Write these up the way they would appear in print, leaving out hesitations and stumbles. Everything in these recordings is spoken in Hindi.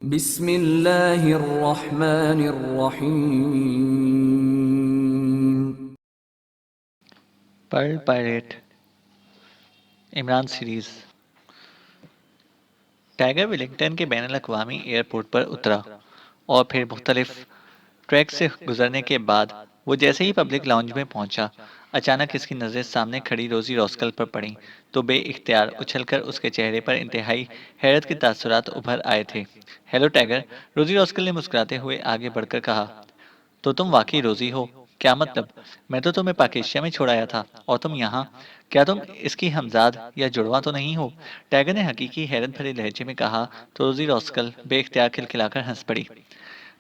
बिस्मिल्लाहिर्रहमानिर्रहीम। Pearl pirate Imran series. Tiger Wellington के बैनुल अक़वामी एयरपोर्ट पर उतरा और फिर मुख्तलिफ ट्रैक से गुजरने के बाद वो जैसे ही पब्लिक लाउंज में पहुंचा, अचानक इसकी नज़रें सामने खड़ी रोजी रॉस्कल पर पड़ी तो बेइख्तियार उछलकर उसके चेहरे पर इंतहाई हैरत के तासुरात उभर आए थे। हेलो टाइगर, रोजी रॉस्कल ने मुस्कुराते हुए आगे बढ़कर कहा। तो तुम वाकई रोजी हो? क्या मतलब? मैं तो तुम्हें पाकिस्तान में छोड़ाया था और तुम यहाँ? क्या तुम इसकी हमजाद या जुड़वा तो नहीं हो? टाइगर ने हकीकी हैरत भरे लहजे में कहा तो रोजी रॉस्कल बेख्तियार खिलखिलाकर हंस पड़ी।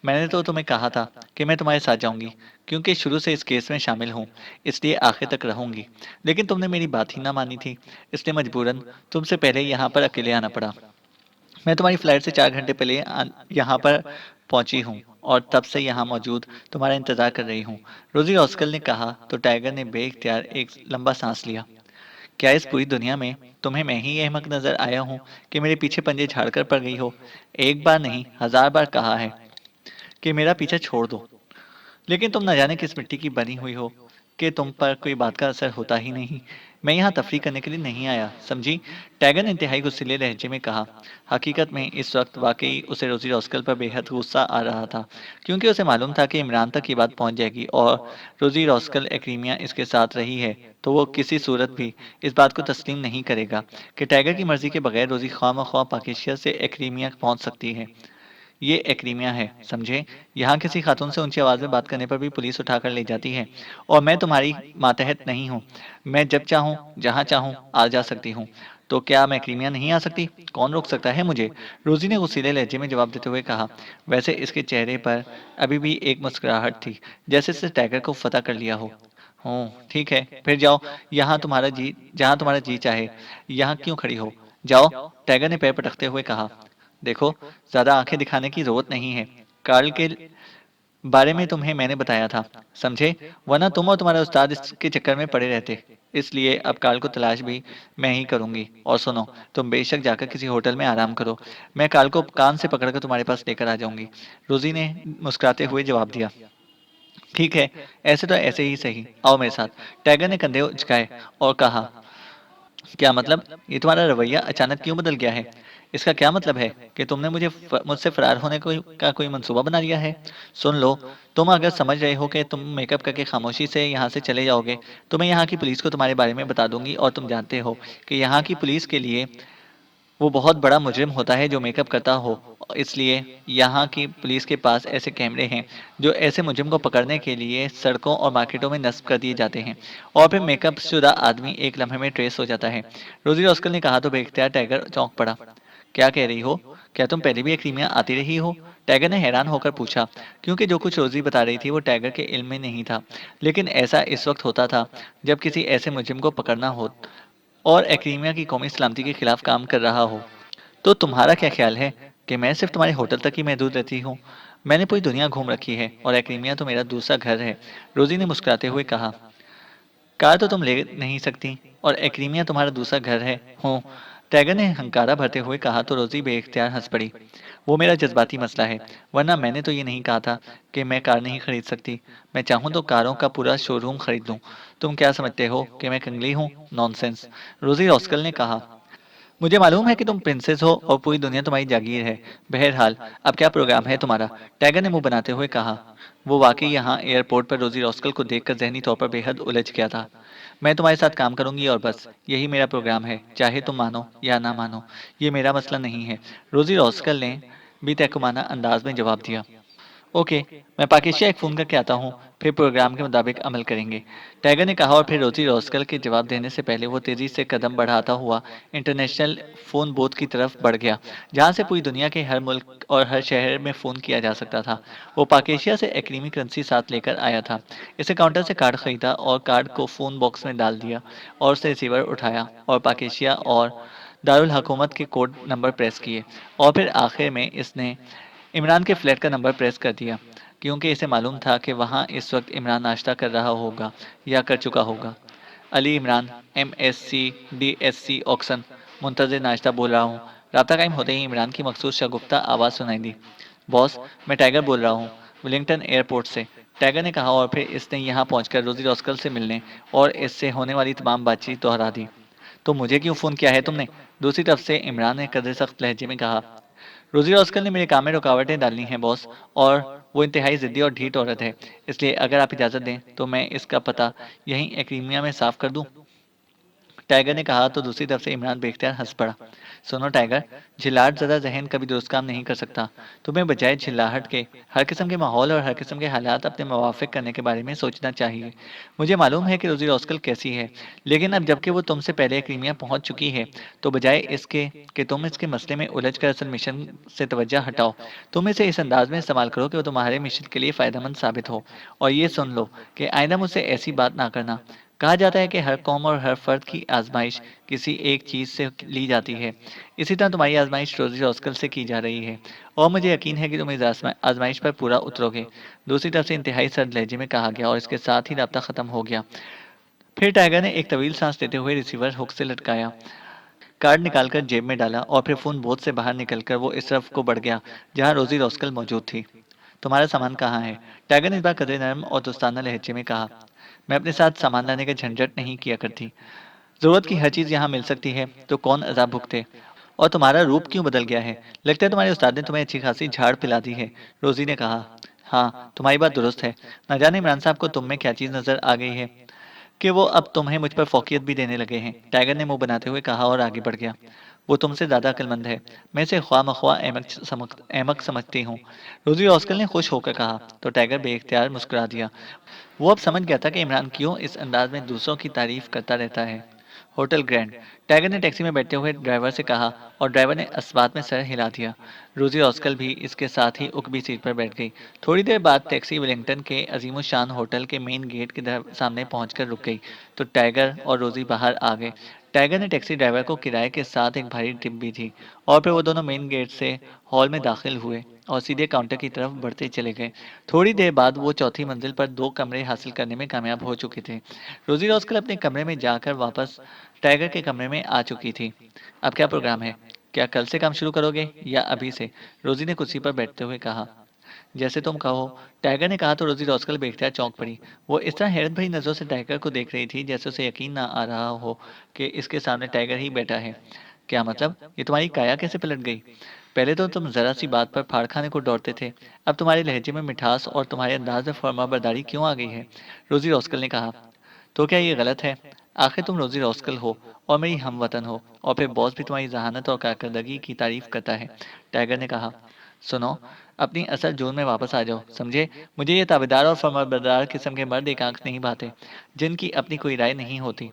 मैंने तो तुम्हें कहा था कि मैं तुम्हारे साथ जाऊंगी, क्योंकि शुरू से इस केस में शामिल हूँ, इसलिए आखिर तक रहूंगी। लेकिन तुमने मेरी बात ही ना मानी थी, इसलिए मजबूरन तुमसे पहले यहाँ पर अकेले आना पड़ा। मैं तुम्हारी फ्लाइट से 4 घंटे पहले यहाँ पर पहुंची हूँ और तब से यहाँ मौजूद तुम्हारा इंतजार कर रही हूँ, रोजी ऑस्कर ने कहा तो टाइगर ने बेइख्तियार एक लंबा सांस लिया। क्या इस पूरी दुनिया में तुम्हें मैं ही अहमक नजर आया हूँ कि मेरे पीछे पंजे झाड़कर पड़ गई हो? एक बार नहीं, 1000 बार कहा है कि मेरा पीछा छोड़ दो, लेकिन तुम न जाने किस मिट्टी की बनी हुई हो कि तुम पर कोई बात का असर होता ही नहीं। मैं यहाँ तफरी करने के लिए नहीं आया, समझी? टैगर ने इंतहाई गुस्सैले लहजे में कहा। हकीकत में इस वक्त वाकई उसे रोजी रॉस्कल पर बेहद गुस्सा आ रहा था, क्योंकि उसे मालूम था कि इमरान तक ये बात पहुंच जाएगी और रोजी रॉस्कल एक्रीमिया इसके साथ रही है, तो वो किसी सूरत भी इस बात को तस्लीम नहीं करेगा कि टाइगर की मर्जी के बगैर रोजी ख्वाह पाकिस्तान से एक्रीमिया पहुंच सकती है। ये एक्रीमिया है, समझे? यहाँ किसी खातून से ऊंची आवाज में बात करने पर भी पुलिस उठाकर ले जाती है, और मैं तुम्हारी मातहत नहीं हूँ। मैं जब चाहूँ जहाँ चाहूँ आ जा सकती हूँ। तो क्या मैं क्रीमिया नहीं आ सकती? कौन रोक सकता है मुझे? रोजी ने गुस्सीले लहजे में जवाब देते हुए कहा। वैसे इसके चेहरे पर अभी भी एक मुस्कुराहट थी, जैसे इसने टाइगर को फतह कर लिया हो। ठीक है, फिर जाओ। यहाँ तुम्हारा जी जहाँ तुम्हारा जी चाहे। यहाँ क्यों खड़ी हो? जाओ, टाइगर ने पैर पटकते हुए कहा। देखो, ज्यादा आंखें दिखाने की जरूरत नहीं है। कार्ल के बारे में तुम्हें मैंने बताया था, समझे? वरना तुम और तुम्हारा उस्ताद इसके चक्कर में पड़े रहते। इसलिए अब कार्ल को तलाश भी मैं ही करूंगी। और सुनो, तुम बेशक जाकर किसी होटल में आराम करो, मैं कार्ल को कान से पकड़कर तुम्हारे पास लेकर आ जाऊंगी, रोजी ने मुस्कुराते हुए जवाब दिया। ठीक है, ऐसे तो ऐसे ही सही, आओ मेरे साथ। टाइगर ने कंधे उचकाए और कहा। क्या मतलब? ये तुम्हारा रवैया अचानक क्यों बदल गया है? इसका क्या मतलब है कि तुमने मुझसे फरार होने का कोई मंसूबा बना लिया है? सुन लो, तुम अगर समझ रहे हो कि तुम मेकअप करके खामोशी से यहाँ से चले जाओगे, तो मैं यहाँ की पुलिस को तुम्हारे बारे में बता दूंगी, और तुम जानते हो कि यहाँ की पुलिस के लिए वो बहुत बड़ा मुजरिम होता है जो मेकअप करता हो। इसलिए यहाँ की पुलिस के पास ऐसे कैमरे हैं जो ऐसे मुजरिम को पकड़ने के लिए सड़कों और मार्केटों में नस्ब कर दिए जाते हैं, और फिर मेकअप शुदा आदमी एक लम्हे में ट्रेस हो जाता है। रोजी रॉस्कल ने कहा तो बेख्तियार टाइगर चौंक पड़ा। क्या कह रही हो? क्या तुम पहले भी एक क्रीमिया आती रही हो? टाइगर ने हैरान होकर पूछा, क्योंकि जो कुछ रोजी बता रही थी वो टाइगर के इल्म में नहीं था। लेकिन ऐसा इस वक्त होता था जब किसी ऐसे मुजरिम को पकड़ना हो और एक्रीमिया की कौमी सलामती के खिलाफ काम कर रहा हो। तो तुम्हारा क्या ख्याल है कि मैं सिर्फ तुम्हारे होटल तक ही महदूद रहती हूँ? मैंने पूरी दुनिया घूम रखी है और एक्रीमिया तो मेरा दूसरा घर है, रोजी ने मुस्कुराते हुए कहा। कार तो तुम ले नहीं सकती, और एक्रीमिया तुम्हारा दूसरा घर है। हो, टाइगर ने हंकारा भरते हुए कहा तो रोजी बेइख्तियार हंस पड़ी। वो मेरा जज्बाती मसला है, वरना मैंने तो ये नहीं कहा था कि मैं कार नहीं खरीद सकती। मैं चाहूँ तो कारों का पूरा शोरूम खरीद लूँ। तुम क्या समझते हो कि मैं कंगली हूँ? नॉनसेंस, रोजी रॉस्कल ने कहा। मुझे मालूम है कि तुम प्रिंसेस हो और पूरी दुनिया तुम्हारी जागीर है। बहरहाल, अब क्या प्रोग्राम है तुम्हारा? टाइगर ने मुंह बनाते हुए कहा। वो वाकई यहाँ एयरपोर्ट पर रोजी रॉस्कल को देखकर जहनी तौर पर बेहद उलझ गया था। मैं तुम्हारे साथ काम करूंगी और बस यही मेरा प्रोग्राम है, चाहे तुम मानो या ना मानो, ये मेरा मसला नहीं है, रोजी रॉस्कल ने बेतहकुमाना अंदाज में जवाब दिया। ओके, मैं पाकिस्तान एक फ़ोन करके आता हूँ, फिर प्रोग्राम के मुताबिक अमल करेंगे, टाइगर ने कहा, और फिर रोजी रॉस्कल के जवाब देने से पहले वो तेजी से कदम बढ़ाता हुआ इंटरनेशनल फ़ोन बूथ की तरफ बढ़ गया, जहाँ से पूरी दुनिया के हर मुल्क और हर शहर में फ़ोन किया जा सकता था। वो पाकिस्तान से एक्रीमी करेंसी साथ लेकर आया था। इसे काउंटर से कार्ड खरीदा और कार्ड को फ़ोन बॉक्स में डाल दिया और उसे रिसीवर उठाया और पाकिस्तान और दारुल हुकूमत के कोड नंबर प्रेस किए, और फिर आखिर में इसने इमरान के फ्लैट का नंबर प्रेस कर दिया, क्योंकि इसे मालूम था कि वहाँ इस वक्त इमरान नाश्ता कर रहा होगा या कर चुका होगा। Ali Imran, MSC DSC Oxon, Muntazir नाश्ता बोल रहा हूँ। राब्ता कायम होते ही इमरान की मखसूस शगुफ्ता आवाज़ सुनाई दी। बॉस, मैं टाइगर बोल रहा हूँ, विलिंगटन एयरपोर्ट से। टाइगर ने कहा और फिर इसने यहाँ पहुंचकर रोजी रॉस्कल से मिलने और इससे होने वाली तमाम बातचीत दोहरा दी। तो मुझे क्यों फ़ोन किया है तुमने? दूसरी तरफ से इमरान ने कदर सख्त लहजे में कहा। रोजी रॉस्कल ने मेरे काम में रुकावटें डालनी हैं बॉस, और वो इंतहाई जिद्दी और ढीठ औरत है। इसलिए अगर आप इजाज़त दें तो मैं इसका पता यहीं एक्रीमिया में साफ कर दूं। टाइगर ने कहा तो दूसरी तरफ से इमरान बेख्तियार हंस पड़ा। सुनो टाइगर, झिल्लाहट ज़्यादा जहन कभी दुरुस्त काम नहीं कर सकता। तुम्हें बजाय झिल्लाहट के हर किस्म के माहौल और हर किस्म के हालात अपने मुवाफिक करने के बारे में सोचना चाहिए। मुझे मालूम है कि रोजी रॉस्कल कैसी है, लेकिन अब जबकि वो तुमसे पहले क्रीमिया पहुंच चुकी है, तो बजाय इसके कि तुम इसके मसले में उलझ कर असल मिशन से तवज्जो हटाओ, तुम इसे इस अंदाज में इस्तेमाल करो कि वो तुम्हारे मिशन के लिए फ़ायदेमंद साबित हो। और ये सुन लो कि आइंदा मुझसे ऐसी बात ना करना। कहा जाता है कि हर कौम और हर फर्द की आजमाइश किसी एक चीज़ से ली जाती है। इसी तरह तुम्हारी आजमाइश रोजी रॉस्कल से की जा रही है, और मुझे यकीन है कि तुम इस आजमाइश पर पूरा उतरोगे। दूसरी तरफ से इंतहाई सर्द लहजे में कहा गया और इसके साथ ही राब्ता खत्म हो गया। फिर टाइगर ने एक तवील सांस लेते हुए रिसीवर हुक से लटकाया, कार्ड निकालकर जेब में डाला और फिर फोन बोत से बाहर निकलकर वो इस तरफ को बढ़ गया जहाँ रोजी रॉस्कल मौजूद थी। तुम्हारा सामान कहाँ है? टाइगर ने इस बार कदरे नरम और दोस्ताना लहजे में कहा। मैं अपने साथ सामान लाने का झंझट नहीं किया करती। जरूरत की हर चीज यहाँ मिल सकती है, तो कौन अजाब भुगते? और तुम्हारा रूप क्यों बदल गया है? लगता है तुम्हारे उस्ताद ने तुम्हें अच्छी खासी झाड़ पिला दी है। रोजी ने कहा। हाँ, तुम्हारी बात दुरुस्त है। न जाने इमरान साहब को तुम में क्या चीज नजर आ गई है कि वो अब तुम्हें मुझ पर फोकियत भी देने लगे हैं। टाइगर ने मुंह बनाते हुए कहा और आगे बढ़ गया। वो तुमसे ज्यादा अक्लमंद है। मैं इसे ख्वा मख्वा अहमक समझती हूँ। रोजी ऑस्कर ने खुश होकर कहा, तो टाइगर बेख्तियार मुस्कुरा दिया। वो अब समझ गया था कि इमरान क्यों इस अंदाज में दूसरों की तारीफ करता रहता है। Hotel grand. टाइगर ने टैक्सी में बैठते हुए ड्राइवर से कहा और ड्राइवर ने अस्बात में सर हिला दिया। रोजी ऑस्कल भी इसके साथ ही उकबी सीट पर बैठ गई। थोड़ी देर बाद टैक्सी वेलिंगटन के अजीमुशान होटल के मेन गेट के सामने पहुंचकर रुक गई, तो टाइगर और रोजी बाहर आ गए। टाइगर ने टैक्सी ड्राइवर को किराए के साथ एक भारी टिप भी थी, और फिर वो दोनों मेन गेट से हॉल में दाखिल हुए और सीधे काउंटर की तरफ बढ़ते चले गए। थोड़ी देर बाद वो चौथी मंजिल पर 2 कमरे हासिल करने में कामयाब हो चुके थे। रोजी रोज़ अपने कमरे में जाकर वापस टाइगर के कमरे में आ चुकी थी। अब क्या प्रोग्राम है? क्या कल से काम शुरू करोगे या अभी से? रोजी ने कुर्सी पर बैठते हुए कहा। जैसे तुम कहो। टाइगर ने कहा तो रोजी रोस्कल बेख्तियार चौंक पड़ी। वो इस तरह हैरत भरी नजरों से टाइगर को देख रही थी जैसे उसे यकीन ना आ रहा हो कि इसके सामने टाइगर ही बैठा है। क्या मतलब? ये तुम्हारी काया कैसे पलट गई? पहले तो तुम जरा सी बात पर फाड़ खाने को दौड़ते थे, अब तुम्हारे लहजे में मिठास और तुम्हारे अंदाज में फर्माबरदारी क्यों आ गई है? रोजी रोस्कल ने कहा। तो क्या ये गलत है? आखिर तुम रोजी रोस्कल हो और मेरी हमवतन हो, और फिर बॉस भी तुम्हारी जहानत और कारकर्दगी की तारीफ करता है। टाइगर ने कहा। सुनो, अपनी असल जोन में वापस आ जाओ, समझे? मुझे ये ताबेदार और फर्माबरदार किस्म के मर्द एक आंख नहीं भाते, जिनकी अपनी कोई राय नहीं होती,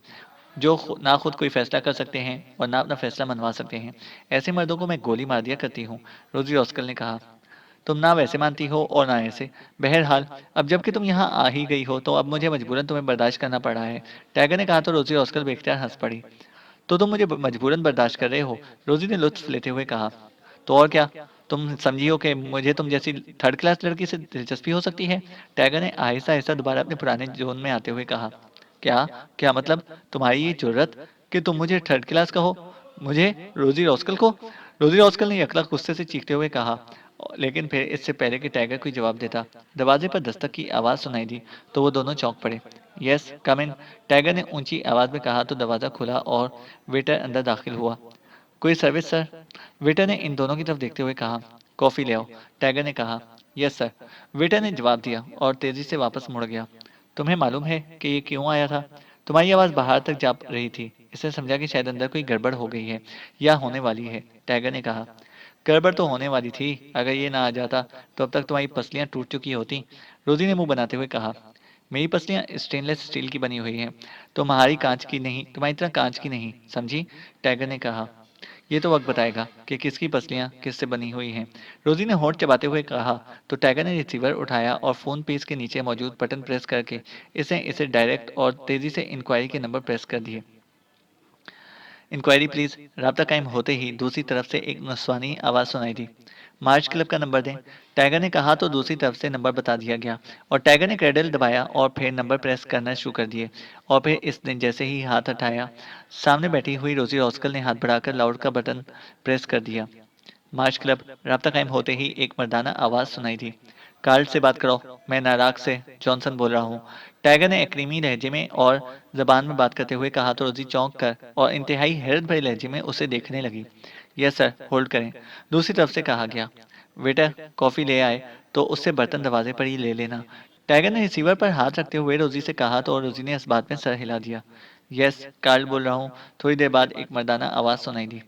जो ना खुद कोई फैसला कर सकते हैं और ना अपना फैसला मनवा सकते हैं। ऐसे मर्दों को मैं गोली मार दिया करती हूँ। रोजी ऑस्कल ने कहा। तुम ना वैसे मानती हो और ना ऐसे। बहरहाल, अब जबकि तुम यहाँ आ ही गई हो तो अब मुझे मजबूरन तुम्हें बर्दाश्त करना पड़ा है। टाइगर ने कहा तो रोजी ऑस्कल बेख्तियार हंस पड़ी। तो तुम मुझे मजबूरन बर्दाश्त कर रहे हो? रोजी ने लुत्फ लेते हुए कहा। तो और क्या? तुम समझी हो कि मुझे तुम जैसी थर्ड क्लास लड़की से दिलचस्पी हो सकती है? टाइगर ने आहिस्ता आहिस्ता दोबारा अपने पुराने जोन में आते हुए कहा। क्या? क्या मतलब? तुम्हारी ये जुर्रत कि तुम मुझे थर्ड क्लास कहो? मुझे? रोजी रॉस्कल को? रोजी रॉस्कल ने यकला गुस्से से चीखते हुए कहा, लेकिन फिर इससे पहले कि टाइगर कोई जवाब देता, दरवाजे पर दस्तक की आवाज सुनाई दी, तो वो दोनों चौंक पड़े। यस, कम इन। टाइगर ने ऊंची आवाज में कहा तो दरवाजा खुला और वेटर अंदर दाखिल हुआ। कोई सर्विस सर? वेटर ने इन दोनों की तरफ देखते हुए कहा। कॉफी ले आओ, टाइगर ने कहा। यस सर, वेटर ने जवाब दिया और तेजी से वापस मुड़ गया। तुम्हें मालूम है कि ये क्यों आया था? तुम्हारी आवाज बाहर तक जा रही थी। इसने समझा कि शायद अंदर कोई गड़बड़ हो गई है या होने वाली है। टाइगर ने कहा। गड़बड़ तो होने वाली थी। अगर ये ना आ जाता तो अब तक तुम्हारी पसलियां टूट चुकी होती। रोजी ने मुंह बनाते हुए कहा। मेरी पसलियां स्टेनलेस स्टील की बनी हुई हैं, तुम्हारी कांच की नहीं, तुम्हारी तरह कांच की नहीं, समझी? टाइगर ने कहा। ये तो वक्त बताएगा कि किसकी पसलियां किससे बनी हुई हैं। रोजी ने होंठ चबाते हुए कहा, तो टाइगर ने रिसीवर उठाया और फोन पीस के नीचे मौजूद बटन प्रेस करके इसे इसे डायरेक्ट और तेजी से इंक्वायरी के नंबर प्रेस कर दिए। Inquiry please. राब्ता कायम होते ही दूसरी तरफ से एक नस्वानी आवाज सुनाई दी। मार्च क्लब का नंबर दें। टाइगर ने कहा तो दूसरी तरफ से नंबर बता दिया गया और टाइगर ने क्रेडल दबाया और फिर नंबर प्रेस करना शुरू कर दिए। और फिर इसने जैसे ही हाथ हटाया, सामने बैठी हुई रोजी रॉस्कल ने हाथ बढ़ाकर लाउड का बटन प्रेस कर दिया। मार्च क्लब। राब्ता कायम होते ही एक मर्दाना आवाज सुनाई दी। कार्ल से बात करो, मैं नाराग से जॉनसन बोल रहा हूँ। टाइगर ने एक्रीमी लहजे में और जबान में बात करते हुए कहा तो रोजी चौंक कर और इंतहाई हैरत भरे लहजे में उसे देखने लगी। यस सर, होल्ड करें। दूसरी तरफ से कहा गया। वेटर, कॉफी ले आए तो उससे बर्तन दरवाजे पर ही ले लेना। टाइगर ने रिसीवर पर हाथ रखते हुए रोजी से कहा तो रोजी ने इस बात में सर हिला दिया। यस, कार्ल बोल रहा हूँ। थोड़ी देर बाद एक मर्दाना आवाज सुनाई दी।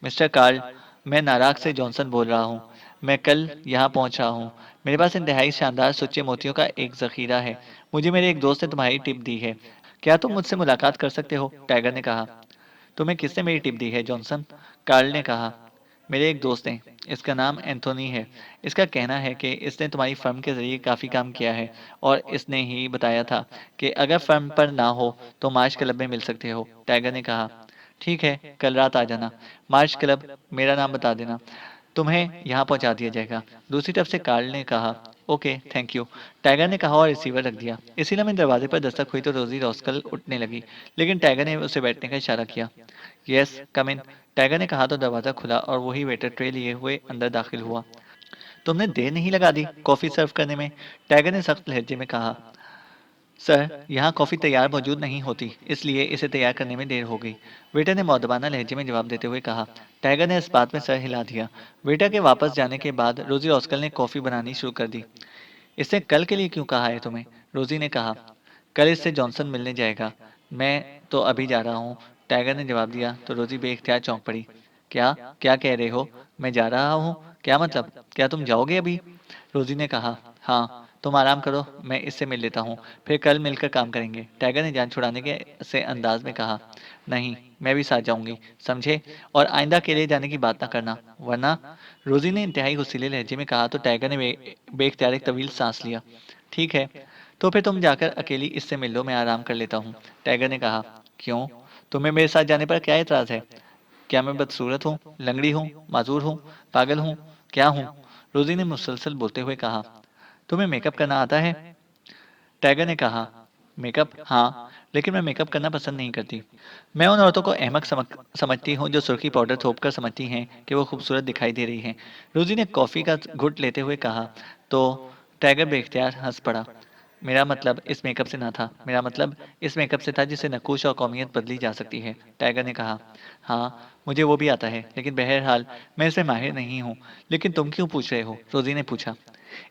मिस्टर कार्ल, मैं नाराग से जॉनसन बोल रहा हूँ। मैं कल यहाँ पहुँच रहा हूँ। मेरे पास इंतहाई शानदार सुच्चे मोतियों का एक जखीरा है। मुझे मेरे एक दोस्त ने तुम्हारी टिप दी है। क्या तुम मुझसे मुलाकात कर सकते हो? टाइगर ने कहा। तुम्हें किसने मेरी टिप दी है जॉनसन? कार्ल ने कहा। मेरे एक दोस्त ने। इसका नाम एंथोनी है। इसका कहना है कि इसने तुम्हारी फर्म के जरिए काफी काम किया है और इसने ही बताया था कि अगर फर्म पर ना हो तो मार्च क्लब में मिल सकते हो। टाइगर ने कहा। ठीक है, कल रात आ जाना। मार्च क्लब, मेरा नाम बता देना। तुम्हें यहाँ पहुंचा दिया जाएगा। दूसरी तरफ से कार्ल ने कहा। Okay, thank you. टाइगर ने कहा और रिसीवर रख दिया। इसी लम्हे दरवाजे पर दस्तक हुई तो रोजी रॉस्कल उठने लगी, लेकिन टाइगर ने उसे बैठने का इशारा किया। यस, कम इन। टाइगर ने कहा तो दरवाजा खुला और वही वेटर ट्रे लिए हुए अंदर दाखिल हुआ। तुमने देर नहीं लगा दी कॉफी सर्व करने में? टाइगर ने सख्त लहजे में कहा। सर, यहाँ कॉफी तैयार मौजूद नहीं होती, इसलिए इसे तैयार करने में देर हो गई। वेटर ने मौदबाना लहजे में जवाब देते हुए कहा। टाइगर ने इस बात में सर हिला दिया। वेटर के वापस जाने के बाद रोजी ऑस्कर ने कॉफी बनानी शुरू कर दी। इसने कल के लिए क्यों कहा है तुम्हें? रोजी ने कहा। कल इससे जॉनसन मिलने जाएगा। मैं तो अभी जा रहा हूँ। टाइगर ने जवाब दिया तो रोजी बेख्तियार चौंक पड़ी। क्या? क्या कह रहे हो? मैं जा रहा हूँ? क्या मतलब? क्या तुम जाओगे अभी? रोजी ने कहा। हाँ, तुम आराम करो, मैं इससे मिल लेता हूँ, फिर कल मिलकर काम करेंगे। टाइगर ने जान छुड़ाने के से अंदाज में कहा। नहीं, मैं भी साथ जाऊंगी, समझे? और आइंदा अकेले जाने की बात ना करना, वरना। रोजी ने इंतहाई गुस्सीले लहजे में कहा तो टाइगर ने बेख्तियार एक तवील सांस लिया। ठीक है, तो फिर तुम जाकर अकेली इससे मिल लो, मैं आराम कर लेता हूँ। टाइगर ने कहा। क्यों? तुम्हें मेरे साथ जाने पर क्या एतराज है? क्या मैं बदसूरत हूँ, लंगड़ी हूँ, माजूर हूँ, पागल हूँ, क्या हूँ? रोजी ने मुसलसल बोलते हुए कहा। तुम्हें मेकअप करना आता है? टाइगर ने कहा। मेकअप, हाँ, लेकिन मैं मेकअप करना पसंद नहीं करती। मैं उन औरतों को अहमक समझती हूँ जो सुर्खी पाउडर थोपकर समझती हैं कि वो खूबसूरत दिखाई दे रही हैं। रोजी ने कॉफी का घुट लेते हुए कहा। तो टाइगर बेख्तियार हंस पड़ा। मेरा मतलब इस मेकअप से ना था, मेरा मतलब इस मेकअप से था जिससे नकूश और कौमियत बदली जा सकती है। टाइगर ने कहा। हाँ, मुझे वो भी आता है, लेकिन बहरहाल मैं इसमें माहिर नहीं हूँ। लेकिन तुम क्यों पूछ रहे हो? रोजी ने पूछा।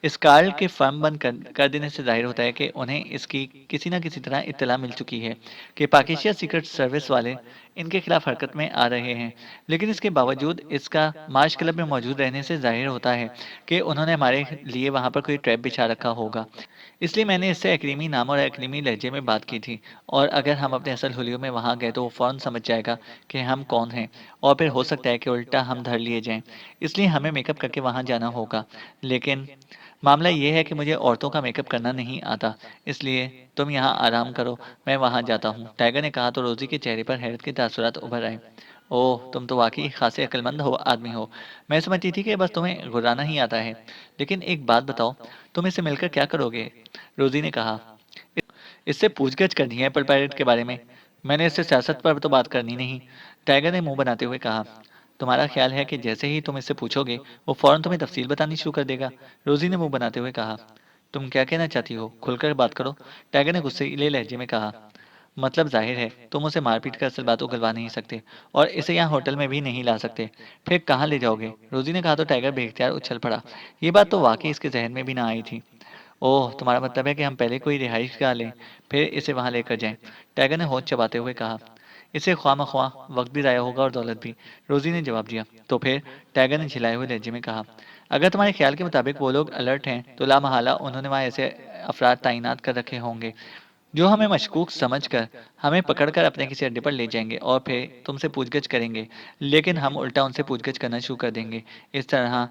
इस कार्ल के फर्म बंद कर देने से जाहिर होता है कि उन्हें इसकी किसी न किसी तरह इत्तला मिल चुकी है कि पाकिस्तान सीक्रेट सर्विस वाले इनके खिलाफ हरकत में आ रहे हैं। लेकिन इसके बावजूद इसका मार्च क्लब में मौजूद रहने से जाहिर होता है कि उन्होंने हमारे लिए वहां पर कोई ट्रैप बिछा रखा होगा। इसलिए मैंने इससे अकरीमी नाम और अकरीमी लहजे में बात की थी। और अगर हम अपने असल हुलियों में वहां गए तो वो फौरन समझ जाएगा कि हम कौन हैं। और फिर हो सकता है कि उल्टा हम धर लिए जाएं। इसलिए हमें मेकअप करके वहां जाना होगा। लेकिन मामला ये है कि मुझे औरतों का मेकअप करना नहीं आता, इसलिए तुम यहाँ आराम करो, मैं वहां जाता हूँ। टाइगर ने कहा तो रोजी के चेहरे पर हैरत के तासुरात उभर आए। ओह, तुम तो वाकई खासे अक्लमंद हो आदमी हो। मैं समझती थी कि बस तुम्हें गुर्राना ही आता है। लेकिन एक बात बताओ, तुम इससे मिलकर क्या करोगे? रोजी ने कहा। इससे पूछगछ करनी है पर पैरेट के बारे में। मैंने इससे सियासत पर तो बात करनी नहीं। टाइगर ने मुंह बनाते हुए कहा। तुम्हारा ख्याल है कि जैसे ही तुम इससे पूछोगे वो फौरन तुम्हें तफसील बतानी शुरू कर देगा? रोजी ने मुंह बनाते हुए कहा। तुम क्या कहना चाहती हो, खुलकर बात करो। टाइगर ने गुस्सैले लहजे में कहा। मतलब जाहिर है तुम उसे मारपीट कर असल बात उगलवा नहीं सकते और इसे यहाँ होटल में भी नहीं ला सकते। फिर कहाँ ले जाओगे? रोजी ने कहा तो टाइगर बेख्तियार उछल पड़ा। ये बात तो वाकई इसके जहन में भी ना आई थी। ओह, तुम्हारा मतलब है कि हम पहले कोई रिहाइश गाह लें, फिर इसे वहां लेकर जाएं? टाइगर ने होंठ चबाते हुए कहा। इससे ख्वामख्वाह वक्त भी ज़ाया होगा और दौलत भी। रोजी ने जवाब दिया। तो फिर? टाइगर ने झिलाए हुए लहजे में कहा। अगर तुम्हारे ख्याल के मुताबिक वो लोग अलर्ट हैं तो लामहला उन्होंने वहां ऐसे अफराद तैनात कर रखे होंगे जो हमें मशकूक समझकर हमें पकड़कर अपने किसी अड्डे पर ले जाएंगे और फिर तुमसे पूछगछ करेंगे। लेकिन हम उल्टा उनसे पूछगछ करना शुरू कर देंगे। इस तरह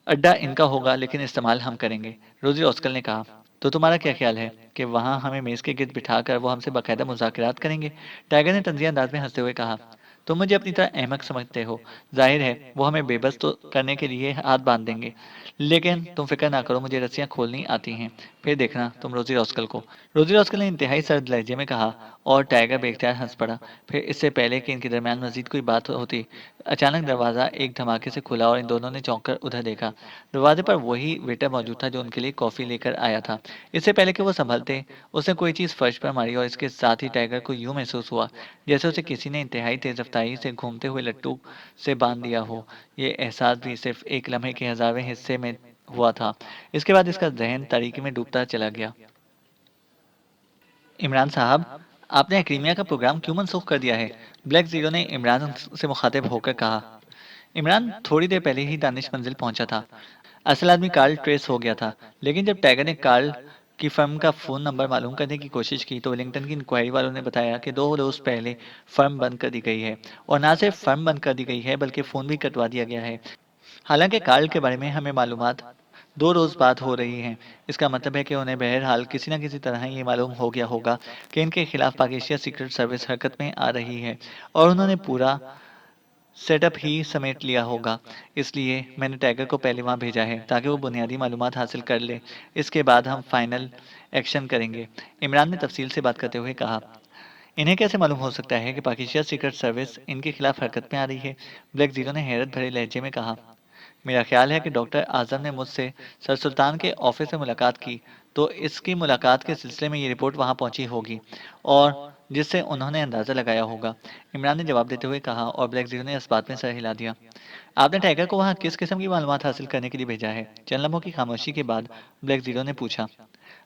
अड्डा इनका होगा लेकिन इस्तेमाल हम करेंगे। रोजी ऑस्कर ने कहा। तो तुम्हारा क्या ख्याल है कि वहां हमें मेज के गिर्द बिठाकर वो हमसे बाकायदा मुज़ाकरात करेंगे? टाइगर ने तंजिया अंदाज में हंसते हुए कहा। तुम मुझे अपनी तरह अहमक समझते हो। जाहिर है वो हमें बेबस तो करने के लिए हाथ बांध देंगे, लेकिन तुम फिक्र ना करो, मुझे रस्सियां खोलनी आती हैं। फिर देखना तुम रोजी रॉस्कल को। रोजी रॉस्कल ने इंतहाई सर्द लहजे में कहा, और टाइगर बेख्तियार हंस पड़ा। फिर इससे पहले कि इनके दरमियान मजीद कोई बात होती, अचानक दरवाजा एक धमाके से खुला और इन दोनों ने चौंक कर उधर देखा। दरवाजे पर वही वेटर मौजूद था जो उनके लिए कॉफी लेकर आया था। इससे पहले कि वो संभलते, उसने कोई चीज फर्श पर मारी और इसके साथ ही टाइगर को यूं महसूस हुआ जैसे उसे किसी ने इंतहाई तेज रफ्तारी से घूमते हुए लट्टू से बांध दिया हो। ये एहसास भी सिर्फ एक लम्हे के हजारवें हिस्से में हुआ था। इसके बाद इसका जहन तारीकी में डूबता चला गया। इमरान साहब, आपने एक्रीमिया का प्रोग्राम क्यों मनसूख कर दिया है? ब्लैक जीरो ने इमरान से मुखातिब होकर कहा। इमरान थोड़ी देर पहले ही दानिश मंजिल पहुंचा था। असल आदमी कार्ल ट्रेस हो गया था, लेकिन जब टाइगर ने कार्ल की फर्म का फ़ोन नंबर मालूम करने की कोशिश की तो वेलिंगटन की इंक्वायरी वालों ने बताया कि 2 रोज़ पहले फर्म बंद कर दी गई है, और ना सिर्फ फर्म बंद कर दी गई है बल्कि फ़ोन भी कटवा दिया गया है। हालांकि कार्ल के बारे में हमें मालूमात 2 रोज़ बाद हो रही हैं। इसका मतलब है कि उन्हें बहरहाल किसी न किसी तरह ये मालूम हो गया होगा कि इनके खिलाफ पाकिस्तान सीक्रेट सर्विस हरकत में आ रही है, और उन्होंने पूरा सेटअप ही समेट लिया होगा। इसलिए मैंने टाइगर को पहले वहां भेजा है ताकि वो बुनियादी मालूमात हासिल कर ले। इसके बाद हम फाइनल एक्शन करेंगे। इमरान ने तफसील से बात करते हुए कहा। इन्हें कैसे मालूम हो सकता है कि पाकिस्तान सीक्रेट सर्विस इनके खिलाफ हरकत में आ रही है? ब्लैक जीरो ने हैरत भरे लहजे में कहा। मेरा ख्याल है कि डॉक्टर आजम ने मुझसे सर सुल्तान के ऑफिस में मुलाकात की, तो इसकी मुलाकात के सिलसिले में ये रिपोर्ट वहां पहुंची होगी, और जिससे उन्होंने अंदाजा लगाया होगा। इमरान ने जवाब देते हुए कहा, और ब्लैक जीरो ने इस बात में सर हिला दिया। आपने टाइगर को वहां किस किस्म की मालूमात हासिल करने के लिए भेजा है? चंद लम्हों की खामोशी के बाद ब्लैक जीरो ने पूछा।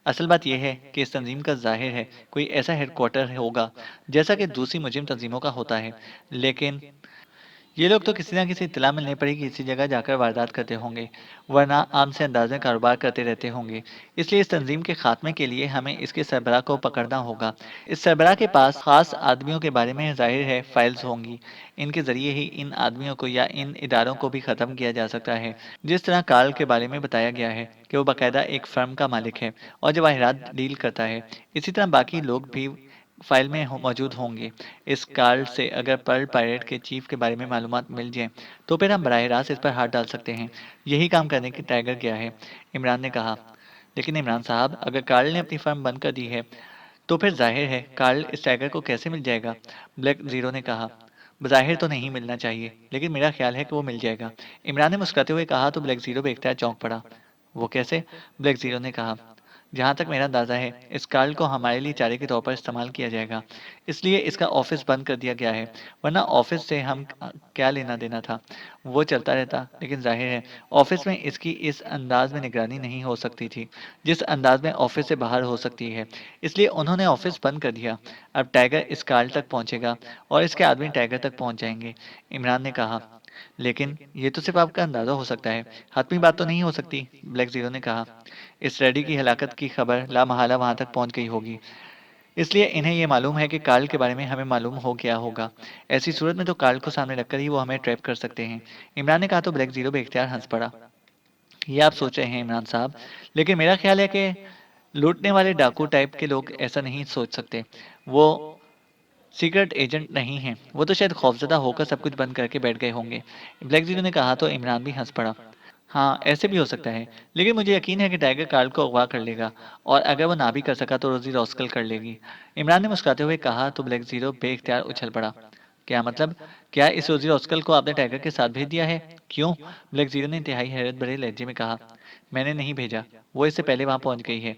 असल बात यह है कि इस तंजीम का जाहिर है कोई ऐसा हेडक्वार्टर होगा जैसा कि दूसरी मुजिम तंजीमों का होता है, लेकिन ये लोग तो किसी न किसी इत्तला मिलने पर ही किसी जगह जाकर वारदात करते होंगे, वरना आम से अंदाज में कारोबार करते रहते होंगे। इसलिए इस तंजीम के खात्मे के लिए हमें इसके सरबराह को पकड़ना होगा। इस सरबराह के पास खास आदमियों के बारे में जाहिर है फाइल्स होंगी। इनके जरिए ही इन आदमियों को या इन इदारों को भी खत्म किया जा सकता है। जिस तरह कार्ल के बारे में बताया गया है कि वो बाकायदा एक फर्म का मालिक है और जवाहिरात डील करता है, इसी तरह बाकी लोग भी फाइल में मौजूद होंगे। इस कार्ड से अगर पर्ल पायरेट के चीफ के बारे में मालूमात मिल जाए तो फिर हम बराह रास्त इस पर हाथ डाल सकते हैं। यही काम करने की टाइगर गया है, इमरान ने कहा। लेकिन इमरान साहब, अगर कार्ल ने अपनी फर्म बंद कर दी है तो फिर जाहिर है कार्ल इस टाइगर को कैसे मिल जाएगा? ब्लैक जीरो ने कहा। बज़ाहिर तो नहीं मिलना चाहिए, लेकिन मेरा ख्याल है कि वो मिल जाएगा। इमरान ने मुस्कुराते हुए कहा तो ब्लैक जीरो बेख्तियार चौंक पड़ा। वो कैसे? ब्लैक जीरो ने कहा। जहाँ तक मेरा अंदाजा है, इस कार्ल को हमारे लिए चारे के तौर पर इस्तेमाल किया जाएगा, इसलिए इसका ऑफिस बंद कर दिया गया है। वरना ऑफिस से हम क्या लेना देना था? वो चलता रहता, लेकिन जाहिर है ऑफिस में इसकी इस अंदाज में निगरानी नहीं हो सकती थी जिस अंदाज में ऑफिस से बाहर हो सकती है। इसलिए उन्होंने ऑफिस बंद कर दिया। अब टाइगर इस कार्ल तक पहुंचेगा और इसके आदमी टाइगर तक पहुंच जाएंगे, इमरान ने कहा। लेकिन ये तो सिर्फ आपका अंदाजा हो सकता है, हतमी बात तो नहीं हो सकती, ब्लैक जीरो ने कहा। इस रेडी की हलाकत की खबर लामहला वहां तक पहुंच गई होगी, इसलिए इन्हें ये मालूम है कि कार्ल के बारे में हमें मालूम हो गया होगा। ऐसी सूरत में तो कार्ल को सामने रखकर ही वो हमें ट्रैप कर सकते हैं। इमरान ने कहा तो ब्लैक जीरो बेख्तियार हंस पड़ा। ये आप सोच रहे हैं इमरान साहब, लेकिन मेरा ख्याल है कि लूटने वाले डाकू टाइप के लोग ऐसा नहीं सोच सकते। वो सीक्रेट एजेंट नहीं है, वो तो शायद खौफजदा होकर सब कुछ बंद करके बैठ गए होंगे। ब्लैक जीरो ने कहा तो इमरान भी हंस पड़ा। हाँ, ऐसे भी हो सकता है, लेकिन मुझे यकीन है कि टाइगर कार्ल को अगवा कर लेगा, और अगर वो ना भी कर सका तो रोजी रॉस्कल कर लेगी। इमरान ने मुस्कुराते हुए कहा तो ब्लैक जीरो बेख्तियार उछल पड़ा। क्या मतलब? क्या इस रोजी रॉस्कल को आपने टाइगर के साथ भेज दिया है? क्यों? ब्लैक जीरो ने इंतहाई हैरत भरे लहजे में कहा। मैंने नहीं भेजा, वो इससे पहले वहां पहुंच गई है।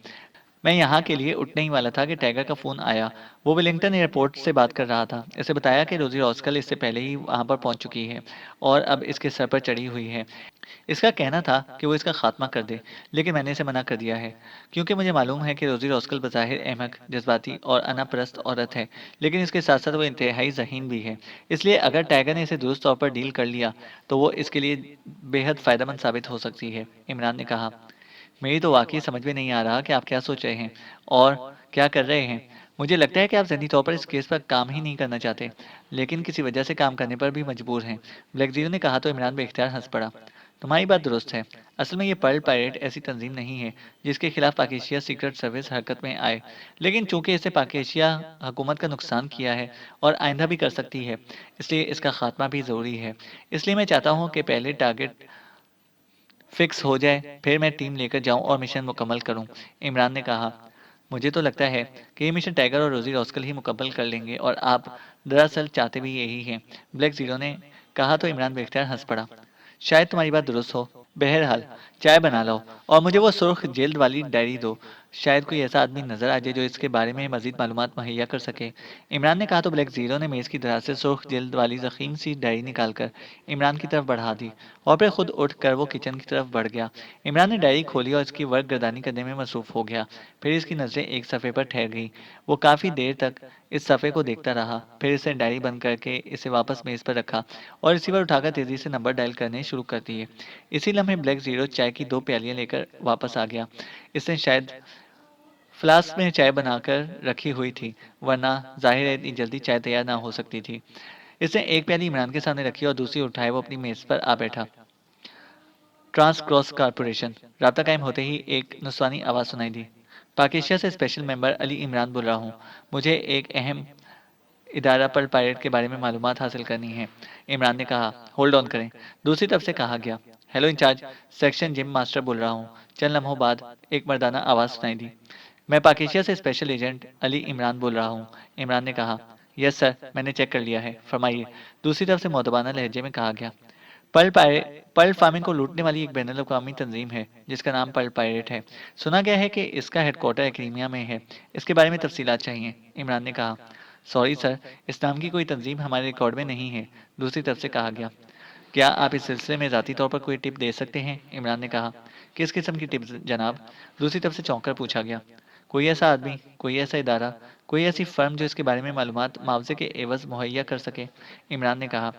मैं यहाँ के लिए उठने ही वाला था कि टाइगर का फोन आया। वो वेलिंगटन एयरपोर्ट से बात कर रहा था। इसे बताया कि रोजी रॉस्कल इससे पहले ही वहां पर पहुंच चुकी है और अब इसके सर पर चढ़ी हुई है। इसका कहना था कि वो इसका खात्मा कर दे, लेकिन मैंने इसे मना कर दिया है, क्योंकि मुझे मालूम है कि रोजी रॉस्कल बज़ाहिर अहमक, जज्बाती और अनापरस्त औरत है, लेकिन इसके साथ साथ वो इंतहाई ज़हीन भी है। इसलिए अगर टाइगर ने इसे दुरुस्त तौर पर डील कर लिया तो वो इसके लिए बेहद फ़ायदेमंद साबित हो सकती है, इमरान ने कहा। मेरी तो वाकई समझ में नहीं आ रहा कि आप क्या सोच रहे हैं और क्या कर रहे हैं। मुझे लगता है कि आप ज़हनी तौर पर इस केस पर काम ही नहीं करना चाहते, लेकिन किसी वजह से काम करने पर भी मजबूर हैं, ब्लैक जीरो ने कहा तो इमरान बेख्तियार हंस पड़ा। तुम्हारी बात दुरुस्त है। असल में ये पर्ल पायरेट ऐसी तंजीम नहीं है जिसके खिलाफ पाक एशिया सीक्रेट सर्विस हरकत में आए, लेकिन चूंकि इसे पाक एशिया हुकूमत का नुकसान किया है और आइंदा भी कर सकती है, इसलिए इसका खात्मा भी ज़रूरी है। इसलिए मैं चाहता हूँ कि पहले टारगेट फिक्स हो जाए, फिर मैं टीम लेकर जाऊं और मिशन मुकम्मल करूं। इमरान ने कहा, मुझे तो लगता है कि ये मिशन टाइगर और रोजी रॉस्कल ही मुकम्मल कर लेंगे और आप दरअसल चाहते भी यही हैं। ब्लैक जीरो ने कहा तो इमरान बेख्तियार हंस पड़ा। शायद तुम्हारी बात दुरुस्त हो। बहरहाल, चाय बना लो और मुझे वो सुर्ख जिल्द वाली डायरी दो। शायद कोई ऐसा आदमी नजर आ जाए जो इसके बारे में मजीद मालूमात मुहैया कर सके। इमरान ने कहा तो ब्लैक जीरो ने मेज की तरह से सुर्ख जिल्द वाली जखीम सी डायरी निकालकर इमरान की तरफ बढ़ा दी और फिर खुद उठकर वो किचन की तरफ बढ़ गया। इमरान ने डायरी खोली और इसकी वर्क गर्दानी करने में मसरूफ हो गया। फिर इसकी नजरें एक सफ़े पर ठहर गई। वो काफ़ी देर तक इस सफ़े को देखता रहा, फिर इसे डायरी बंद करके इसे वापस मेज पर रखा और रिसीवर उठाकर तेजी से नंबर डायल करने शुरू कर दिए। इसी लम्हे ब्लैक जीरो चाय की 2 प्यालियां लेकर वापस आ गया। इसने शायद फ्लास्क में चाय बनाकर रखी हुई थी, वरना जाहिर है इतनी जल्दी चाय तैयार ना हो सकती थी। इसने एक प्याली इमरान के सामने रखी और दूसरी उठाए वो अपनी मेज पर आ बैठा। Trans cross corporation. राब्ता कायम होते ही एक नुस्वानी आवाज सुनाई दी। पाकिस्तान से स्पेशल मेंबर अली इमरान बोल रहा हूँ। मुझे एक अहम इदारा पर पायलट के बारे में मालूमात हासिल करनी है। इमरान ने कहा, होल्ड ऑन करें। दूसरी तरफ से कहा गया, hello incharge, section Jim master बोल रहा हूँ। चंद लम्हों बाद एक मर्दाना आवाज़ सुनाई दी। मैं पाकिस्तान से स्पेशल एजेंट अली इमरान बोल रहा हूँ। इमरान ने कहा, यस सर, मैंने चेक कर लिया है, फरमाइए। दूसरी तरफ से मौतबाना लहजे में कहा गया, पर्ल फार्मिंग को लूटने वाली एक बैनुल अवी तंजीम है जिसका नाम पर्ल पायरेट है। सुना गया है कि इसका हेडक्वार्टर क्रीमिया में है। इसके बारे में तफसीलात चाहिए। इमरान ने कहा, सॉरी सर, इस नाम की कोई तंजीम हमारे रिकॉर्ड में नहीं है। दूसरी तरफ से कहा गया, क्या आप इस सिलसिले में ज़ाती तौर पर कोई टिप दे सकते हैं? इमरान ने कहा, किस किस्म की टिप जनाब? दूसरी तरफ से चौंक कर पूछा गया। कोई ऐसा आदमी, कोई ऐसा इदारा, कोई ऐसी फर्म जो इसके बारे में मालूमात मुआवजे के एवज मुहैया कर सके। इमरान ने कहा,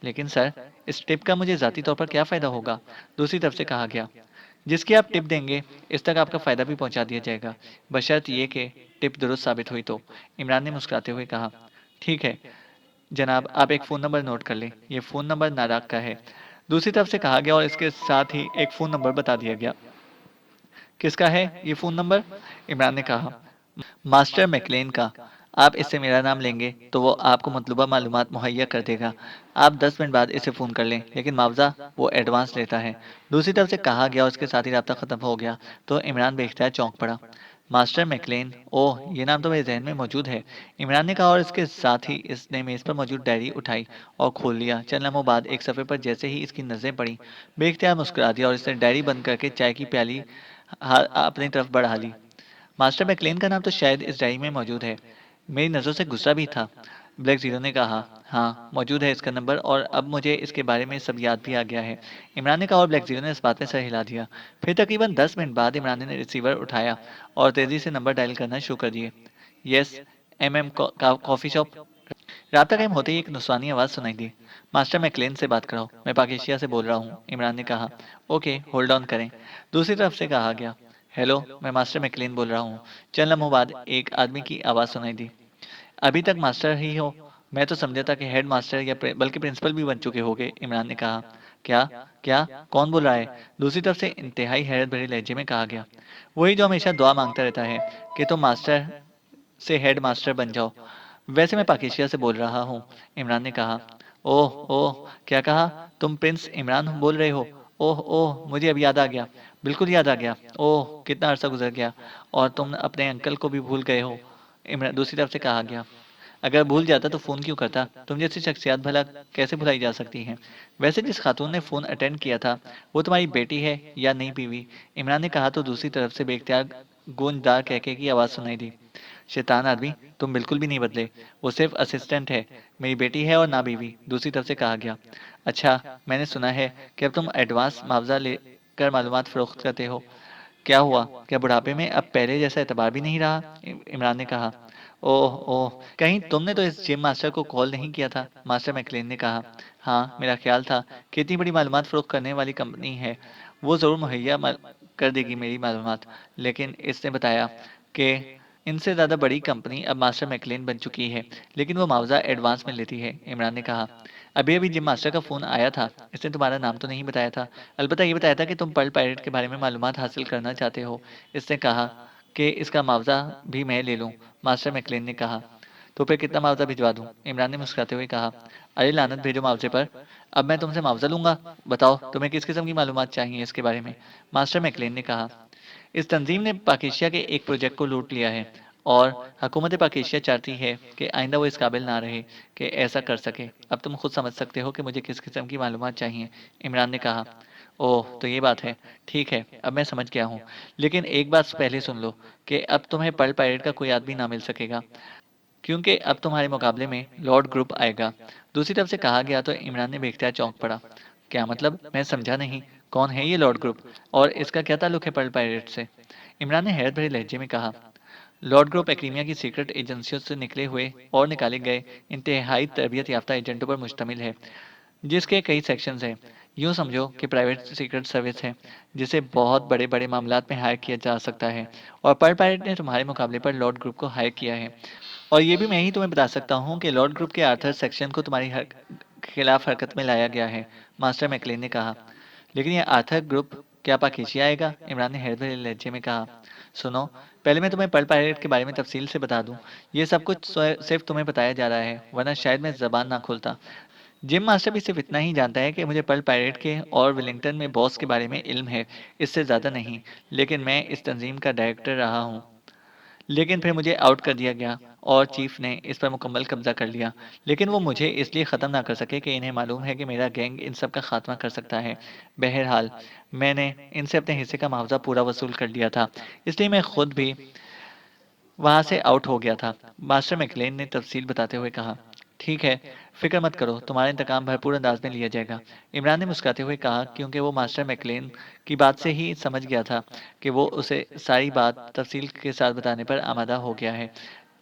लेकिन सर, इस टिप का मुझे ज़ाती तौर पर क्या फ़ायदा होगा? दूसरी तरफ से कहा गया, जिसकी आप टिप देंगे इस तक आपका फ़ायदा भी पहुंचा दिया जाएगा, बशर्त ये कि टिप दुरुस्त साबित हुई तो। इमरान ने मुस्कुराते हुए कहा, ठीक है जनाब, आप एक फ़ोन नंबर नोट कर लें। ये फ़ोन नंबर नाराग का है। दूसरी तरफ से कहा गया और इसके साथ ही एक फ़ोन नंबर बता दिया गया। किसका है ये फ़ोन नंबर? इमरान ने कहा, मास्टर मैकलेन का। आप इससे मेरा नाम लेंगे तो वो आपको मतलूबा मालूमात मुहैया कर देगा। आप 10 मिनट बाद इसे फ़ोन कर लें, लेकिन मुआवजा वो एडवांस लेता है। दूसरी तरफ से कहा गया और उसके साथ ही राब्ता ख़त्म हो गया तो इमरान बेख्तियार चौंक पड़ा। मास्टर मैकलेन, ओह ये नाम तो मेरे जहन में मौजूद है। इमरान ने कहा और इसके साथ ही इसने मेज़ पर मौजूद डायरी उठाई और खोल लिया। चंद लम्हों बाद एक सफ़े पर जैसे ही इसकी नज़रें पड़ी, बेख्तियार मुस्कुरा दिया और इसने डायरी बंद करके चाय की प्याली अपनी तरफ बढ़ा ली। मास्टर मैकलेन का नाम तो शायद इस डायरी में मौजूद है। मेरी नज़रों से गुजरा भी था। ब्लैक जीरो ने कहा, हाँ मौजूद है इसका नंबर और अब मुझे इसके बारे में सब याद भी आ गया है। इमरान ने कहा और ब्लैक जीरो ने इस बात में सर हिला दिया। फिर तकरीबन 10 मिनट बाद इमरान ने रिसीवर उठाया और तेजी से नंबर डायल करना शुरू कर दिए। Yes, M coffee shop. राब्ता कायम होते ही एक नुस्वानी आवाज़ सुनाई दी। मास्टर मैकलेन से बात कराओ, मैं पाकिस्तान से बोल रहा हूँ। इमरान ने कहा, ओके होल्ड ऑन करें। दूसरी तरफ से कहा गया, हेलो, मैं मास्टर मैकलेन बोल रहा हूँ। चंद लम्हों बाद एक आदमी की आवाज़ सुनाई दी। अभी तक मास्टर ही हो? मैं तो समझा था कि हेड मास्टर या बल्कि प्रिंसिपल भी बन चुके होगे। इमरान ने कहा, क्या क्या कौन बोल रहा है? दूसरी तरफ से इंतहाई हैरत भरे लहजे में कहा गया, वही जो हमेशा दुआ मांगता रहता है कि तुम मास्टर से हेड मास्टर बन जाओ। वैसे मैं पाकिस्तान से बोल रहा हूँ। इमरान ने कहा, ओह ओह, क्या कहा? तुम प्रिंस इमरान बोल रहे हो? ओह ओह, मुझे अब याद आ गया। बिल्कुल याद आ गया। ओह कितना अरसा गुजर गया और तुम अपने अंकल को भी भूल गए हो। इमरान दूसरी तरफ से कहा गया, अगर भूल जाता तो फ़ोन क्यों करता? तुम जैसी शख्सियत भला कैसे भुलाई जा सकती हैं? वैसे जिस खातून ने फ़ोन अटेंड किया था वो तुम्हारी बेटी है या नई बीवी? इमरान ने कहा तो दूसरी तरफ से बेख्तियार गूंजदार कहके की आवाज़ सुनाई दी, शैतान आदमी, तुम बिल्कुल भी नहीं बदले। वो सिर्फ असिस्टेंट है, मेरी बेटी है और ना बीवी। दूसरी तरफ से कहा गया, अच्छा, मैंने सुना है कि अब तुम एडवांस मुआवजा लेकर मालूमात फ़रोख्त करते हो। क्या हुआ? क्या बुढ़ापे में अब पहले जैसा एतबार भी नहीं रहा? इमरान ने कहा, ओह ओह, कहीं तुमने तो इस जिम मास्टर को कॉल नहीं किया था? मास्टर मैकलेन ने कहा, हाँ मेरा ख्याल था कि इतनी बड़ी मालूमात फ़रोख्त करने वाली कंपनी है, वो ज़रूर मुहैया कर देगी मेरी मालूमात। लेकिन इसने बताया कि इनसे ज़्यादा बड़ी कंपनी अब मास्टर मैकलेन बन चुकी है, लेकिन वो मुआवजा एडवांस में लेती है, इमरान ने कहा। अभी अभी जिम मास्टर का फ़ोन आया था, इसने तुम्हारा नाम तो नहीं बताया था, अलबत्ता ये बताया था कि तुम पर्ल पायरेट के बारे में मालूमात हासिल करना चाहते हो। इसने कहा कि इसका मुआवजा भी मैं ले लूँ, मास्टर मैकलेन ने कहा। तो फिर कितना मुआवजा भिजवा दूँ? इमरान ने मुस्कुराते हुए कहा। अरे लानत भेजो मुआवजे पर, अब मैं तुमसे मुआवजा लूंगा? बताओ तुम्हें किस किस्म की मालूमात चाहिए इसके बारे में? मास्टर मैकलेन ने कहा। इस तंजीम ने पाकिस्तान के एक प्रोजेक्ट को लूट लिया है और हुकूमत पाकिस्तान चाहती है कि आइंदा वो इस काबिल ना रहे कि ऐसा कर सके। अब तुम खुद समझ सकते हो कि मुझे किस किस्म की मालूमात चाहिए, इमरान ने कहा। ओह तो ये बात है, ठीक है अब मैं समझ गया हूँ। लेकिन एक बात पहले सुन लो कि अब तुम्हें पर्ल पायरेट का कोई आदमी ना मिल सकेगा, क्योंकि अब तुम्हारे मुकाबले में लॉर्ड ग्रुप आएगा। दूसरी तरफ से कहा गया तो इमरान ने बेख्तियार चौंक पड़ा। क्या मतलब? मैं समझा नहीं। कौन है ये लॉर्ड ग्रुप और इसका क्या ताल्लुक है पर्ल पायरेट से? इमरान ने हैरत भरे लहजे में कहा। लॉर्ड ग्रुप एक्रीमिया की सीक्रेट एजेंसियों से निकले हुए और निकाले गए इंतहाई तरबियत याफ्ता एजेंटों पर मुश्तमिल है, जिसके कई सेक्शंस हैं। यूँ समझो कि प्राइवेट सीक्रेट सर्विस है, जिसे बहुत बड़े-बड़े मामलात में हायर किया जा सकता है। और पर्ल पायरेट ने तुम्हारे मुकाबले पर लॉर्ड ग्रुप को हायर किया है। और ये भी मैं ही तुम्हें बता सकता हूँ कि लॉर्ड ग्रुप के आर्थर सेक्शन को तुम्हारी खिलाफ हरकत में लाया गया है, मास्टर मैकलेन ने कहा। लेकिन ये आर्थर ग्रुप क्या पाकिस्तान आएगा? इमरान ने हैरत भरे लहजे में कहा। सुनो, पहले मैं तुम्हें पर्ल पायरेट के बारे में तफसील से बता दूं। ये सब कुछ सिर्फ तुम्हें बताया जा रहा है, वरना शायद मैं जबान ना खोलता। जिम मास्टर भी सिर्फ इतना ही जानता है कि मुझे पर्ल पायरेट के और विलिंगटन में बॉस के बारे में इल्म है, इससे ज़्यादा नहीं। लेकिन मैं इस तंजीम का डायरेक्टर रहा हूँ। लेकिन फिर मुझे आउट कर दिया गया और चीफ ने इस पर मुकम्मल कब्जा कर लिया। लेकिन वो मुझे इसलिए ख़त्म ना कर सके कि इन्हें मालूम है कि मेरा गैंग इन सब का खात्मा कर सकता है। बहरहाल, मैंने इनसे अपने हिस्से का मुआवजा पूरा वसूल कर लिया था, इसलिए मैं खुद भी वहां से आउट हो गया था, मास्टर मैकलेन ने तफसील बताते हुए कहा। ठीक है, फिक्र मत करो, तुम्हारा इंतकाम भरपूर अंदाज में लिया जाएगा, इमरान ने मुस्कुराते हुए कहा, क्योंकि वो मास्टर मैकलेन की बात से ही समझ गया था कि वो उसे सारी बात तफसील के साथ बताने पर आमादा हो गया है।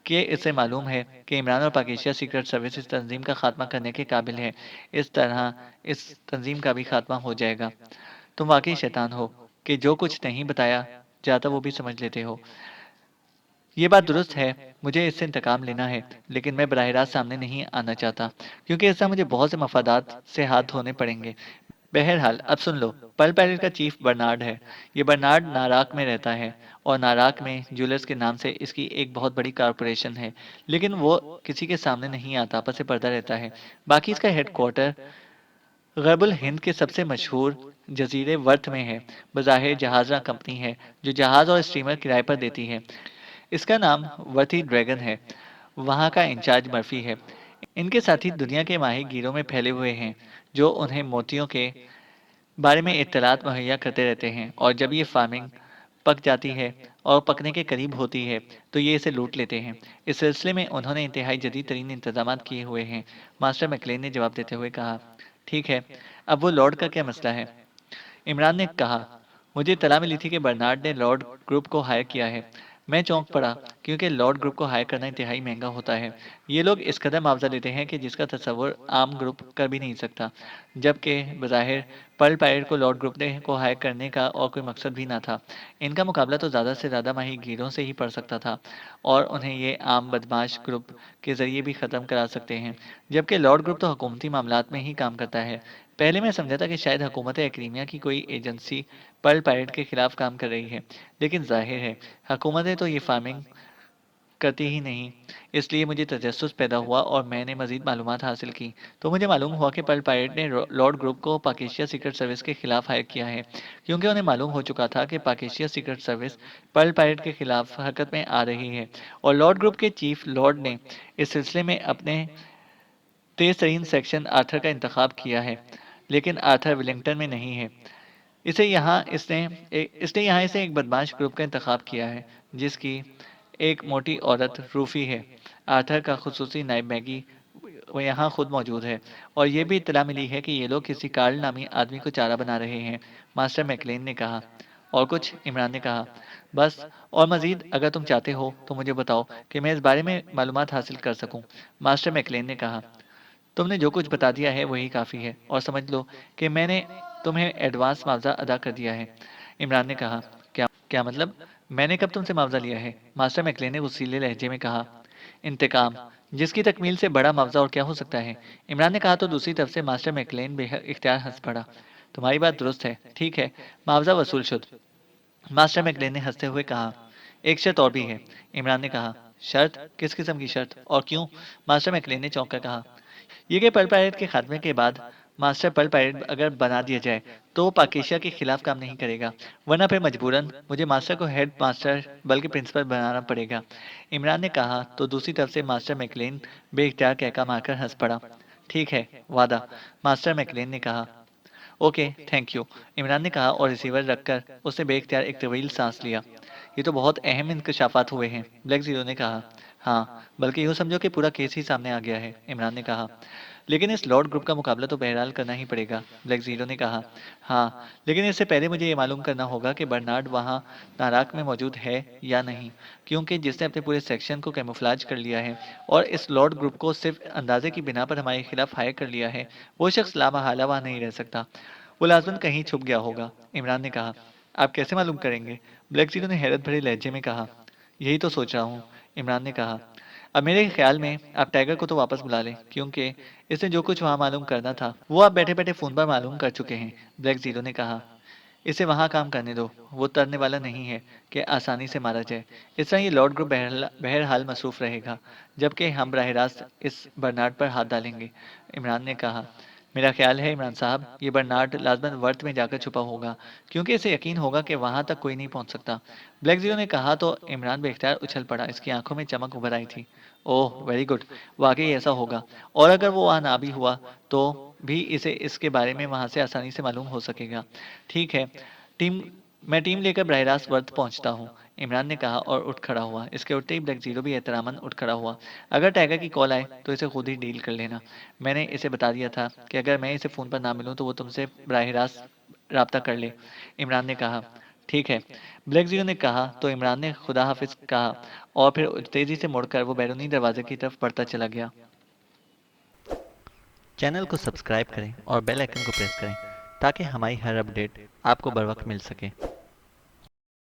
कि इसे मालूम है कि इमरान और पाकिस्तान सीक्रेट सर्विस इस तंजीम का खात्मा करने के काबिल है। इस तरह इस तंजीम का भी खात्मा हो जाएगा। तुम वाकई शैतान हो कि जो कुछ नहीं बताया जाता वो भी समझ लेते हो। ये बात दुरुस्त है, मुझे इससे इंतकाम लेना है, लेकिन मैं बराह रास्त सामने नहीं आना चाहता, क्योंकि इससे मुझे बहुत से मफादात से हाथ धोने पड़ेंगे। बहरहाल, अब सुन लो, पर्ल पैलेट का चीफ बर्नार्ड है। ये बर्नार्ड नाराक में रहता है और नाराक में जूलर्स के नाम से इसकी एक बहुत बड़ी कारपोरेशन है। लेकिन वो किसी के सामने नहीं आता, आपस से पर्दा रहता है। बाकी इसका हेडक्वार्टर गरबुल हिंद के सबसे मशहूर जजीरे वर्थ में है। बज़ाहिर जहाज़रां कंपनी है जो जहाज़ और स्टीमर किराए पर देती है। इसका नाम वर्थी ड्रैगन है। वहाँ का इंचार्ज मर्फी है। इनके साथी दुनिया के माही गिरों में फैले हुए हैं, जो उन्हें मोतियों के बारे में इत्तलात मुहैया करते रहते हैं, और जब ये फार्मिंग पक जाती है और पकने के करीब होती है तो ये इसे लूट लेते हैं। इस सिलसिले में उन्होंने इंतहाई जदीद तरीन इंतजाम किए हुए हैं, मास्टर मैकलेन ने जवाब देते हुए कहा। ठीक है, अब वो लॉर्ड का क्या मसला है? इमरान ने कहा। मुझे इत्तला मिली थी कि बर्नार्ड ने लॉर्ड ग्रुप को हायर किया है। मैं चौंक पड़ा, क्योंकि लॉर्ड ग्रुप को हायर करना इंतहाई महंगा होता है। ये लोग इस कदर मुआवजा लेते हैं कि जिसका तसव्वुर आम ग्रुप कर भी नहीं सकता। जबकि बज़ाहिर पर्ल पायरेट को लॉर्ड ग्रुप ने को हायर करने का और कोई मकसद भी ना था। इनका मुकाबला तो ज़्यादा से ज़्यादा माही गिरों से ही पड़ सकता था, और उन्हें ये आम बदमाश ग्रुप के ज़रिए भी ख़त्म करा सकते हैं। जबकि लॉर्ड ग्रुप तो हुकूमती मामलात में ही काम करता है। पहले मैं समझा था कि शायद हुकूमत क्रीमिया की कोई एजेंसी पर्ल पायरेट के खिलाफ काम कर रही है, लेकिन जाहिर है हुकूमतें तो ये फार्मिंग करती ही नहीं। इसलिए मुझे तजस्सुस पैदा हुआ और मैंने मजीद मालूमात हासिल की। तो मुझे मालूम हुआ कि पर्ल पायरेट ने लॉर्ड ग्रुप को पाकिस्तान सीक्रेट सर्विस के खिलाफ हायर किया है, क्योंकि उन्हें मालूम हो चुका था कि Pakistan secret service pearl pirate के खिलाफ हरकत में आ रही है। और लॉर्ड ग्रुप के चीफ लॉर्ड ने इस सिलसिले में अपने तेज तरीन सेक्शन आर्थर का इंतखाब किया है, लेकिन आर्थर विलिंगटन में नहीं है। इसने यहाँ इसे एक बदमाश ग्रुप का इंतखाब किया है, जिसकी एक मोटी औरत रूफी है। आर्थर का खुसूसी नायब मैगी वो यहाँ खुद मौजूद है, और ये भी इत्तला मिली है कि ये लोग किसी कार्ल नामी आदमी को चारा बना रहे हैं, मास्टर मैकलेन ने कहा। और कुछ? इमरान ने कहा। बस, और मजीद अगर तुम चाहते हो तो मुझे बताओ कि मैं इस बारे में मालूमात हासिल कर सकूं, मास्टर मैकलेन ने कहा। तुमने जो कुछ बता दिया है वही काफ़ी है, और समझ लो कि मैंने तुम्हें एडवांस मुआवजा अदा कर दिया है। इमरान ने कहा, क्या क्या मतलब? मैंने कब तुमसे मुआवजा लिया है? मास्टर मैकलेन ने गुस्सीले लहजे में कहा। इंतकाम, जिसकी तकमील से बड़ा मुआवजा और क्या हो सकता है? इमरान ने कहा तो दूसरी तरफ से मास्टर मैकलेन बेहद इख्तियार हंस पड़ा। तुम्हारी बात दुरुस्त है, ठीक है, मुआवजा वसूल शुद। मास्टर मैकलेन ने हंसते हुए कहा, एक शर्त और भी है। इमरान ने कहा, शर्त? किस किस्म की शर्त और क्यों? मास्टर मैकलेन ने चौंक कर कहा, ये कि पर्ल परेड के खात्मे के बाद मास्टर पर्ल परेड अगर बना दिया जाए तो वो पाकेशिया के खिलाफ काम नहीं करेगा, वरना फिर मजबूरन मुझे मास्टर को हेड मास्टर बल्कि प्रिंसिपल बनाना पड़ेगा। इमरान ने कहा तो दूसरी तरफ से मास्टर मैकलेन बेइख्तियार कहका मारकर हंस पड़ा। ठीक है, वादा, मास्टर मैकलेन ने कहा। ओके, थैंक यू, इमरान ने कहा और रिसीवर रखकर उसने बेइख्तियार एक तवील सांस लिया। ये तो बहुत अहम इंकशाफात हुए हैं, ब्लैक जीरो ने कहा। हाँ, बल्कि यूँ समझो कि पूरा केस ही सामने आ गया है, इमरान ने कहा। लेकिन इस लॉर्ड ग्रुप का मुकाबला तो बहरहाल करना ही पड़ेगा, ब्लैक जीरो ने कहा। हाँ, लेकिन इससे पहले मुझे ये मालूम करना होगा कि बर्नार्ड वहाँ नाराक में मौजूद है या नहीं, क्योंकि जिसने अपने पूरे सेक्शन को कैमोफ्लेज कर लिया है और इस लॉर्ड ग्रुप को सिर्फ अंदाजे की बिना पर हमारे खिलाफ हायर कर लिया है, वो शख्स लामहला वहाँ नहीं रह सकता। वो लाज़िमन कहीं छुप गया होगा, इमरान ने कहा। आप कैसे मालूम करेंगे? ब्लैक जीरो ने हैरत भरे लहजे में कहा। यही तो सोच रहा हूँ, इमरान ने कहा। अब मेरे ख्याल में आप टाइगर को तो वापस बुला लें, क्योंकि इसने जो कुछ वहाँ मालूम करना था वो आप बैठे बैठे फ़ोन पर मालूम कर चुके हैं, ब्लैक जीरो ने कहा। इसे वहाँ काम करने दो, वो तरने वाला नहीं है कि आसानी से मारा जाए। इस तरह ये लॉर्ड ग्रुप बहरहाल मसरूफ रहेगा, जबकि हम बराह रास्त इस बर्नार्ड पर हाथ डालेंगे, इमरान ने कहा। मेरा ख्याल है इमरान साहब, ये बर्नार्ड लाजमन वर्त में जाकर छुपा होगा, क्योंकि इसे यकीन होगा कि वहां तक कोई नहीं पहुंच सकता। ब्लैक जीरो ने कहा तो इमरान बेख्तियार उछल पड़ा, इसकी आंखों में चमक उभर आई थी। ओह वेरी गुड, वाकई ऐसा होगा, और अगर वो वहां ना भी हुआ तो भी इसे इसके बारे में वहां से आसानी से मालूम हो सकेगा। ठीक है, टीम मैं टीम लेकर बरह रास्त वर्त पहुंचता हूँ, इमरान ने कहा और उठ खड़ा हुआ। इसके उठते ही ब्लैक जीरो भी एहतरामन उठ खड़ा हुआ। अगर टाइगर की कॉल आए तो इसे खुद ही डील कर लेना। मैंने इसे बता दिया था कि अगर मैं इसे फ़ोन पर ना मिलूँ तो वो तुमसे बराह रास्त राब्ता कर ले, इमरान ने कहा। ठीक है, ब्लैक जीरो ने कहा तो इमरान ने खुदा हाफिज कहा और फिर तेजी से मुड़कर वो बैरूनी दरवाजे की तरफ बढ़ता चला गया। चैनल को सब्सक्राइब करें और बेल आइकन को प्रेस करें ताकि हमारी हर अपडेट आपको बर वक्त मिल सके।